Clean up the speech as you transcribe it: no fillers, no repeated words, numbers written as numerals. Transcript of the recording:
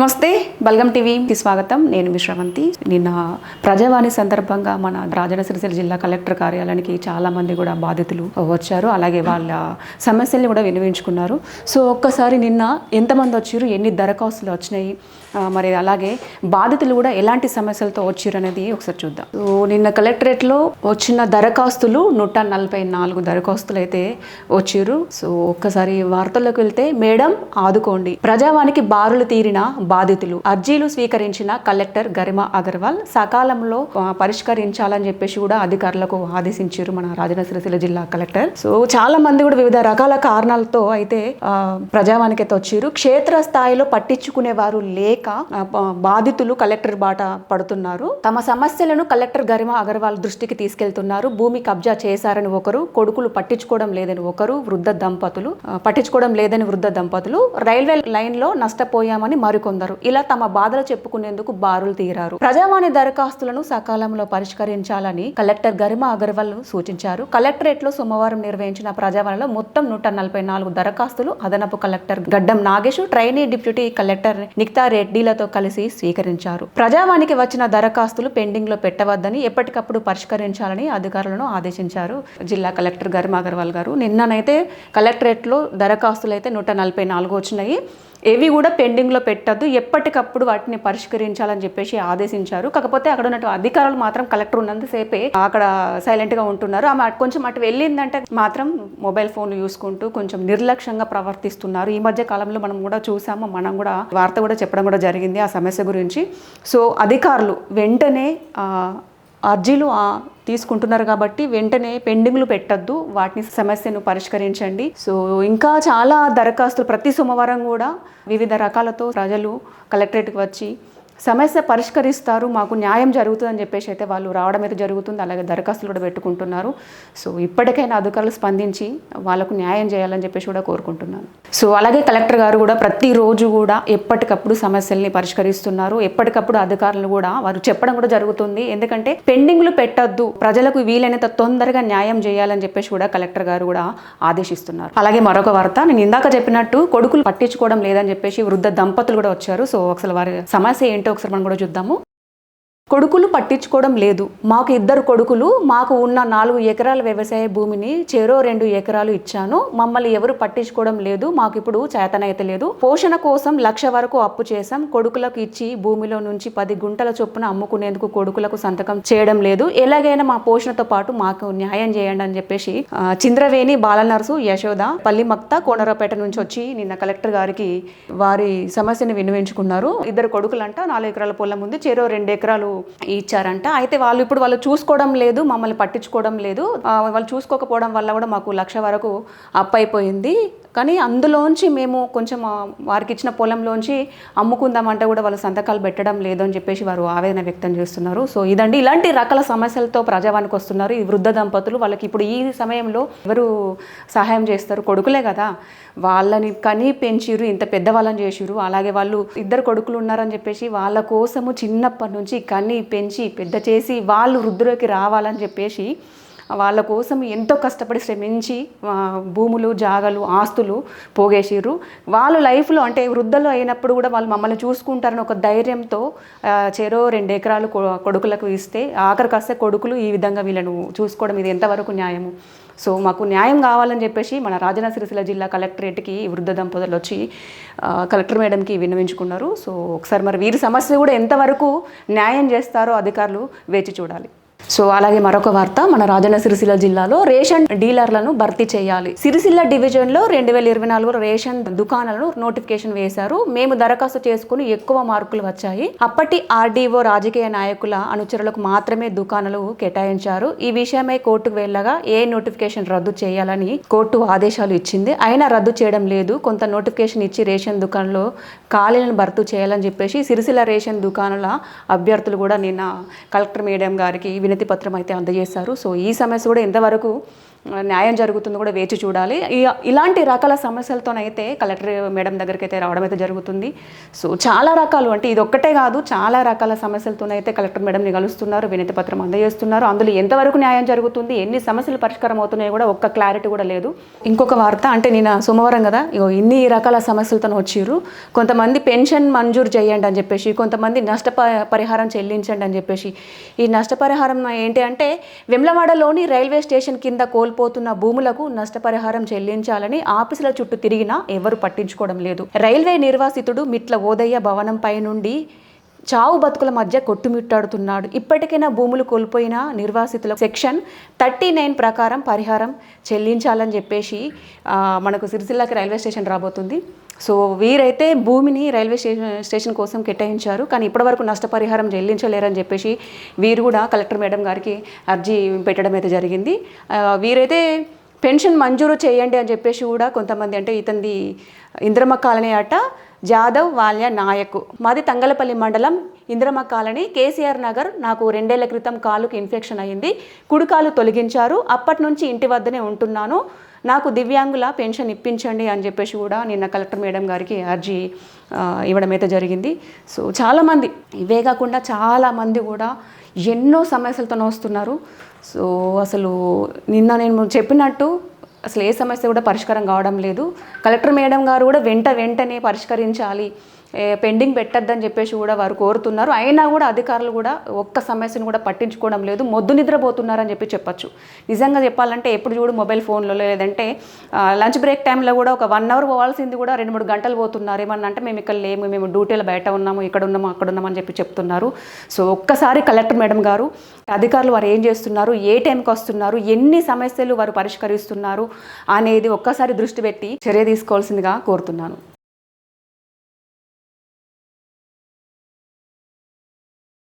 నమస్తే బల్గం టీవీకి స్వాగతం. నేను విశ్రవంతి. నిన్న ప్రజావాణి సందర్భంగా మన రాజన్న సిరిసిల్ల జిల్లా కలెక్టర్ కార్యాలయానికి చాలా మంది కూడా బాధితులు వచ్చారు. అలాగే వాళ్ళ సమస్యల్ని కూడా వినియోగించుకున్నారు. సో ఒక్కసారి నిన్న ఎంతమంది వచ్చారు, ఎన్ని దరఖాస్తులు వచ్చినాయి, మరి అలాగే బాధితులు కూడా ఎలాంటి సమస్యలతో వచ్చారు అనేది ఒకసారి చూద్దాం. సో నిన్న కలెక్టరేట్లో వచ్చిన దరఖాస్తులు 144 దరఖాస్తులు అయితే వచ్చారు. సో ఒక్కసారి వార్తల్లోకి వెళ్తే, మేడం ఆదుకోండి, ప్రజావానికి బారులు తీరిన బాధితులు, అర్జీలు స్వీకరించిన కలెక్టర్ గరిమా అగర్వాల్ సకాలంలో పరిష్కరించాలని చెప్పేసి కూడా అధికారులకు ఆదేశించారు మన రాజన్న సిరిసిల్ల జిల్లా కలెక్టర్. సో చాలా మంది కూడా వివిధ రకాల కారణాలతో అయితే ప్రజావానికి అయితే వచ్చారు. క్షేత్ర స్థాయిలో పట్టించుకునే వారు లేక బాధితులు కలెక్టర్ బాట పడుతున్నారు. తమ సమస్యలను కలెక్టర్ గరిమా అగర్వాల్ దృష్టికి తీసుకెళ్తున్నారు. భూమి కబ్జా చేశారని ఒకరు, కొడుకులు పట్టించుకోవడం లేదని ఒకరు, పట్టించుకోవడం లేదని వృద్ధ దంపతులు, రైల్వే లైన్ లో నష్టపోయామని మరికొందరు, ఇలా తమ బాధలు చెప్పుకునేందుకు బారులు తీరారు. ప్రజావాణి దరఖాస్తులను సకాలంలో పరిష్కరించాలని కలెక్టర్ గరిమా అగర్వాల్ సూచించారు. కలెక్టరేట్ లో సోమవారం నిర్వహించిన ప్రజావాణిలో మొత్తం 144 దరఖాస్తులు అదనపు కలెక్టర్ గడ్డం నాగేష్, ట్రైనీ డిప్యూటీ కలెక్టర్ నిక్తా రెడ్డిలతో కలిసి స్వీకరించారు. ప్రజావానికి వచ్చిన దరఖాస్తులు పెండింగ్ లో పెట్టవద్దని, ఎప్పటికప్పుడు పరిష్కరించాలని అధికారులను ఆదేశించారు జిల్లా కలెక్టర్ గరిమా అగర్వాల్ గారు. నిన్ననైతే కలెక్టరేట్ లో దరఖాస్తులు అయితే 144 వచ్చినాయి. ఏవి కూడా పెండింగ్లో పెట్టద్దు, ఎప్పటికప్పుడు వాటిని పరిష్కరించాలని చెప్పేసి ఆదేశించారు. కాకపోతే అక్కడ ఉన్న అధికారులు మాత్రం కలెక్టర్ ఉన్నంతసేపే అక్కడ సైలెంట్గా ఉంటున్నారు. ఆమె కొంచెం అటు వెళ్ళిందంటే మాత్రం మొబైల్ ఫోన్లు చూసుకుంటూ కొంచెం నిర్లక్ష్యంగా ప్రవర్తిస్తున్నారు. ఈ మధ్య కాలంలో మనం కూడా చూసాము, మనం కూడా వార్త కూడా చెప్పడం కూడా జరిగింది ఆ సమస్య గురించి. సో అధికారులు వెంటనే అర్జీలు తీసుకుంటున్నారు కాబట్టి వెంటనే పెండింగ్లు పెట్టద్దు, వాటిని సమస్యను పరిష్కరించండి. సో ఇంకా చాలా దరఖాస్తులు ప్రతి సోమవారం కూడా వివిధ రకాలతో ప్రజలు కలెక్టరేట్కి వచ్చి సమస్య పరిష్కరిస్తారు, మాకు న్యాయం జరుగుతుందని చెప్పేసి అయితే వాళ్ళు రావడం అయితే జరుగుతుంది. అలాగే దరఖాస్తులు కూడా పెట్టుకుంటున్నారు. సో ఇప్పటికైనా అధికారులు స్పందించి వాళ్ళకు న్యాయం చేయాలని చెప్పేసి కూడా కోరుకుంటున్నాను. సో అలాగే కలెక్టర్ గారు కూడా ప్రతిరోజు కూడా ఎప్పటికప్పుడు సమస్యల్ని పరిష్కరిస్తున్నారు. ఎప్పటికప్పుడు అధికారులు కూడా వారు చెప్పడం కూడా జరుగుతుంది. ఎందుకంటే పెండింగ్లు పెట్టద్దు, ప్రజలకు వీలైనంత తొందరగా న్యాయం చేయాలని చెప్పేసి కూడా కలెక్టర్ గారు కూడా ఆదేశిస్తున్నారు. అలాగే మరొక వార్త, నేను ఇందాక చెప్పినట్టు కొడుకులు పట్టించుకోవడం లేదని చెప్పేసి వృద్ధ దంపతులు కూడా వచ్చారు. సో అసలు వారి సమస్య ఏంటో ఒకసారి మనం కూడా చూద్దాము. కొడుకులు పట్టించుకోవడం లేదు, మాకు 2 కొడుకులు, మాకు ఉన్న 4 ఎకరాల వ్యవసాయ భూమిని చెరో 2 ఎకరాలు ఇచ్చాను, మమ్మల్ని ఎవరు పట్టించుకోవడం లేదు, మాకు ఇప్పుడు చేతనైతే లేదు, పోషణ కోసం 1,00,000 వరకు అప్పు చేశాం, కొడుకులకు ఇచ్చి భూమిలో నుంచి 10 గుంటల చొప్పున అమ్ముకునేందుకు కొడుకులకు సంతకం చేయడం లేదు, ఎలాగైనా మా పోషణతో పాటు మాకు న్యాయం చేయండి అని చెప్పేసి చింద్రవేణి, బాలనర్సు, యశోద, పల్లిమక్త, కోనరాపేట నుంచి వచ్చి నిన్న కలెక్టర్ గారికి వారి సమస్యను విన్నవించుకున్నారు. 2 కొడుకులంట 4 ఎకరాల పొలం ఉంది, చెరో 2 ఎకరాలు ఇచ్చారంట. అయితే వాళ్ళు చూసుకోవడం లేదు, మమ్మల్ని పట్టించుకోవడం లేదు, వాళ్ళు చూసుకోకపోవడం వల్ల కూడా మాకు 1,00,000 వరకు అప్పు అయిపోయింది, కానీ అందులోంచి మేము కొంచెం వారికి ఇచ్చిన పొలంలోంచి అమ్ముకుందామంటే కూడా వాళ్ళు సంతకాలు పెట్టడం లేదు అని చెప్పేసి వారు ఆవేదన వ్యక్తం చేస్తున్నారు. సో ఇదండి, ఇలాంటి రకాల సమస్యలతో ప్రజావానికి వస్తున్నారు ఈ వృద్ధ దంపతులు. వాళ్ళకి ఇప్పుడు ఈ సమయంలో ఎవరు సహాయం చేస్తారు? కొడుకులే కదా, వాళ్ళని కని పెంచిరు, ఇంత పెద్దవాళ్ళని చేసిరు. అలాగే వాళ్ళు 2 కొడుకులు ఉన్నారని చెప్పేసి వాళ్ళ కోసము చిన్నప్పటి నుంచి కని పెంచి పెద్ద చేసి వాళ్ళు వృద్ధులోకి రావాలని చెప్పేసి వాళ్ళ కోసం ఎంతో కష్టపడి శ్రమించి భూములు, జాగలు, ఆస్తులు పోగేసిర్రు. వాళ్ళు లైఫ్లో అంటే వృద్ధులు అయినప్పుడు కూడా వాళ్ళు మమ్మల్ని చూసుకుంటారని ఒక ధైర్యంతో చెరో 2 ఎకరాలు కొడుకులకు ఇస్తే ఆఖరికి వస్తే కొడుకులు ఈ విధంగా వీళ్ళను చూసుకోవడం, ఇది ఎంతవరకు న్యాయము? సో మాకు న్యాయం కావాలని చెప్పేసి మన రాజన్న సిరిసిల్ల జిల్లా కలెక్టరేట్కి వృద్ధ దంపతులు వచ్చి కలెక్టర్ మేడంకి విన్నవించుకున్నారు. సో ఒకసారి మరి వీరి సమస్య కూడా ఎంతవరకు న్యాయం చేస్తారో అధికారులు వేచి చూడాలి. సో అలాగే మరొక వార్త, మన రాజన్న సిరిసిల్ల జిల్లాలో రేషన్ డీలర్లను భర్తీ చేయాలి. సిరిసిల్ల డివిజన్లో 2024 రేషన్ దుకాణాలను నోటిఫికేషన్ వేశారు. మేము దరఖాస్తు చేసుకుని ఎక్కువ మార్కులు వచ్చాయి. అప్పటి ఆర్డీఓ రాజకీయ నాయకుల అనుచరులకు మాత్రమే దుకాణాలు కేటాయించారు. ఈ విషయమై కోర్టుకు వెళ్ళగా ఏ నోటిఫికేషన్ రద్దు చేయాలని కోర్టు ఆదేశాలు ఇచ్చింది. అయినా రద్దు చేయడం లేదు. కొంత నోటిఫికేషన్ ఇచ్చి రేషన్ దుకాణంలో ఖాళీలను భర్తీ చేయాలని చెప్పేసి సిరిసిల్ల రేషన్ దుకాణాల అభ్యర్థులు కూడా నిన్న కలెక్టర్ మేడం గారికి వినతి పత్రం అయితే అందజేశారు. సో ఈ సమస్య కూడా ఎంతవరకు న్యాయం జరుగుతుందో కూడా వేచి చూడాలి. ఇలాంటి రకాల సమస్యలతోనైతే కలెక్టర్ మేడం దగ్గరికి అయితే రావడం అయితే జరుగుతుంది. సో చాలా రకాలు, అంటే ఇది ఒక్కటే కాదు, చాలా రకాల సమస్యలతోనైతే కలెక్టర్ మేడంని కలుస్తున్నారు, వినతి పత్రం అందజేస్తున్నారు. అందులో ఎంతవరకు న్యాయం జరుగుతుంది, ఎన్ని సమస్యలు పరిష్కారం అవుతున్నాయో కూడా ఒక్క క్లారిటీ కూడా లేదు. ఇంకొక వార్త, అంటే నిన్న సోమవారం కదా, ఇన్ని రకాల సమస్యలతో వచ్చిర్రు. కొంతమంది పెన్షన్ మంజూరు చేయండి అని చెప్పేసి, కొంతమంది నష్టపరిహారం చెల్లించండి అని చెప్పేసి. ఈ నష్టపరిహారం ఏంటి అంటే, వెమ్లవాడలోని రైల్వే స్టేషన్ కింద పోతున్న భూములకు నష్టపరిహారం చెల్లించాలని ఆఫీసుల చుట్టూ తిరిగినా ఎవరు పట్టించుకోవడం లేదు. రైల్వే నిర్వాసితుడు మిట్ల ఓదయ్య భవనంపై నుండి చావు బతుకుల మధ్య కొట్టుమిట్టాడుతున్నాడు. ఇప్పటికైనా భూములు కోల్పోయిన నిర్వాసితుల సెక్షన్ 39 ప్రకారం పరిహారం చెల్లించాలని చెప్పేసి మనకు సిరిసిల్లకి రైల్వే స్టేషన్ రాబోతుంది. సో వీరైతే భూమిని రైల్వే స్టేషన్ కోసం కేటాయించారు, కానీ ఇప్పటివరకు నష్టపరిహారం చెల్లించలేరని చెప్పేసి వీరు కూడా కలెక్టర్ మేడం గారికి అర్జీ పెట్టడం అయితే జరిగింది. వీరైతే పెన్షన్ మంజూరు చేయండి అని చెప్పేసి కూడా కొంతమంది, అంటే ఇతంది ఇంద్రమ్మ కాలనీ అట, జాదవ్ వాల్య నాయక్, మాది తంగలపల్లి మండలం ఇంద్రమ్మ కాలనీ, కేసీఆర్ నగర్. నాకు 2 ఏళ్ల క్రితం కాలుకి ఇన్ఫెక్షన్ అయ్యింది, కుడికాలు తొలగించారు, అప్పటి నుంచి ఇంటి వద్దనే ఉంటున్నాను, నాకు దివ్యాంగుల పెన్షన్ ఇప్పించండి అని చెప్పేసి కూడా నిన్న కలెక్టర్ మేడం గారికి అర్జీ ఇవ్వడం అయితే జరిగింది. సో చాలామంది, ఇవే కాకుండా చాలామంది కూడా ఎన్నో సమస్యలతో వస్తున్నారు. సో అసలు నిన్న నేను చెప్పినట్టు అసలు ఏ సమస్య కూడా పరిష్కారం కావడం లేదు. కలెక్టర్ మేడం గారు కూడా వెంటనే పరిష్కరించాలి, పెండింగ్ పెట్టద్దని చెప్పేసి కూడా వారు కోరుతున్నారు. అయినా కూడా అధికారులు కూడా ఒక్క సమస్యను కూడా పట్టించుకోవడం లేదు, మొద్దు నిద్రపోతున్నారని చెప్పచ్చు. నిజంగా చెప్పాలంటే ఎప్పుడు చూడు మొబైల్ ఫోన్లో, లేదంటే లంచ్ బ్రేక్ టైంలో కూడా ఒక 1 అవర్ పోవాల్సింది కూడా 2-3 గంటలు పోతున్నారు. ఏమన్నా అంటే మేము ఇక్కడ లేము, మేము డ్యూటీలో బయట ఉన్నాము, ఇక్కడ ఉన్నాము, అక్కడ ఉన్నామని చెప్తున్నారు. సో ఒక్కసారి కలెక్టర్ మేడం గారు, అధికారులు వారు ఏం చేస్తున్నారు, ఏ టైంకి వస్తున్నారు, ఎన్ని సమస్యలు వారు పరిష్కరిస్తున్నారు అనేది ఒక్కసారి దృష్టి పెట్టి చర్య తీసుకోవాల్సిందిగా కోరుతున్నాను.